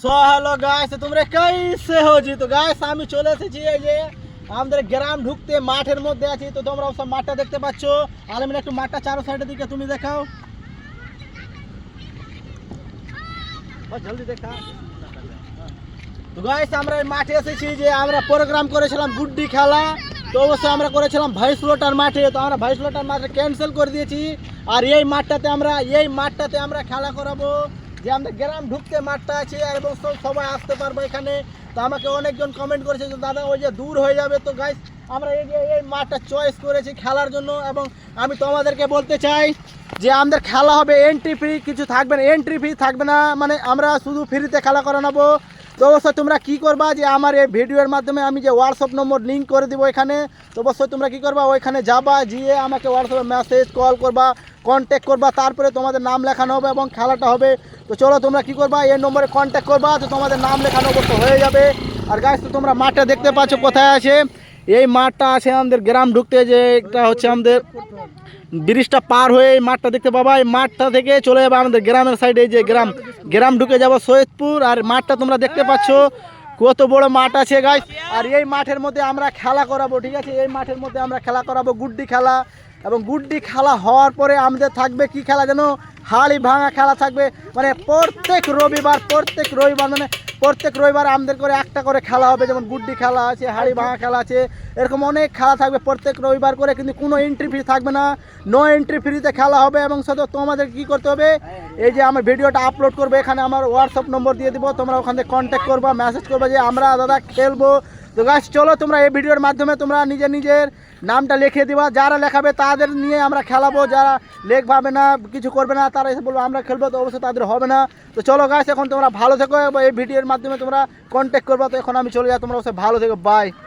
So hello guys, তোমরা कैसे हो जी? তো গাইস আমি চলে এসেছি এই যে আমাদের গ্রাম ঢুকতে মাঠের মধ্যে আছি। তো তোমরা সব মাঠটা দেখতে পাচ্ছ, আর আমি একটু মাঠটা চারো সাইডের দিকে তুমি দেখাও, জলদি দেখা। তো গাইস আমরা এই মাঠে এসেছি যে আমরা প্রোগ্রাম করেছিলাম গুড্ডি খেলা। তো অবশ্যই আমরা করেছিলাম ভাইসলোটার মাঠে, তো আমরা ভাইসলোটার মাঠে ক্যান্সেল করে দিয়েছি। আর এই মাঠটাতে আমরা খেলা করাবো, যে আমাদের গ্রাম ঢুকতে মাঠটা আছে আর এবং সবাই আসতে পারবো এখানে। তো আমাকে অনেকজন কমেন্ট করেছে যে দাদা ওই যে দূর হয়ে যাবে। তো গাইস আমরা এই মাঠটা চয়েস করেছি খেলার জন্য। এবং আমি তোমাদেরকে বলতে চাই যে আমাদের খেলা হবে এন্ট্রি ফ্রি, কিছু থাকবে না, এন্ট্রি ফি থাকবে না, মানে আমরা শুধু ফ্রিতে খেলা করাবো। তো অবশ্যই তোমরা কী করবা যে আমার এই ভিডিওর মাধ্যমে আমি যে হোয়াটসঅ্যাপ নম্বর লিঙ্ক করে দেবো এখানে। তো অবশ্যই তোমরা কী করবা, ওইখানে যাবা, গিয়ে আমাকে হোয়াটসঅ্যাপে মেসেজ কল করবা, কন্ট্যাক্ট করবা, তারপরে তোমাদের নাম লেখানো হবে এবং খেলাটা হবে। তো চলো তোমরা কী করবা, এই নম্বরে কন্ট্যাক্ট করবা, তো তোমাদের নাম লেখানো অবশ্য হয়ে যাবে। আর গাইস তো তোমরা মাঠটা দেখতে পাচ্ছ কোথায় আছে। এই মাঠটা আছে আমাদের গ্রাম ঢুকতে, যে একটা হচ্ছে আমাদের ব্রিজটা পার হয়ে এই মাঠটা দেখতে পাবা। এই মাঠটা থেকে চলে যাবে আমাদের গ্রামের সাইডে, এই যে গ্রাম ঢুকে যাব সৈয়দপুর। আর মাঠটা তোমরা দেখতে পাচ্ছ কত বড় মাঠ আছে গাইস। আর এই মাঠের মধ্যে আমরা খেলা করাবো, ঠিক আছে? এই মাঠের মধ্যে আমরা খেলা করাবো গুড্ডি খেলা। এবং গুড্ডি খেলা হওয়ার পরে আমাদের থাকবে কি খেলা যেন, হাড়ি ভাঙা খেলা থাকবে। মানে প্রত্যেক রবিবার আমাদের করে একটা করে খেলা হবে, যেমন গুড্ডি খেলা আছে, হাড়ি ভাঙা খেলা আছে, এরকম অনেক খেলা থাকবে প্রত্যেক রবিবার করে। কিন্তু কোনো এন্ট্রি ফি থাকবে না, নো এন্ট্রি ফ্রিতে খেলা হবে। এবং শুধু তোমাদের কি করতে হবে, এই যে আমার ভিডিওটা আপলোড করবে, এখানে আমার হোয়াটসঅ্যাপ নম্বর দিয়ে দিব, তোমরা ওখান থেকে কন্ট্যাক্ট করবা, মেসেজ করবা যে আমরা দাদা খেলবো। তো গাইস চলো তোমরা এই ভিডিওর মাধ্যমে তোমরা নিজের নামটা লিখে দিবা, যারা লেখাবে তাদের নিয়ে আমরা খেলাবো, যারা লেখভাবে না কিছু করবে না তারা এসে বলবো আমরা খেলবো, তো অবশ্যই তাদের হবে না। তো চলো গাইস এখন তোমরা ভালো থেকো, এই ভিডিওর মাধ্যমে তোমরা কন্ট্যাক্ট করবা। তো এখন আমি চলে যাই, তোমরা অবশ্যই ভালো থেকো, বাই।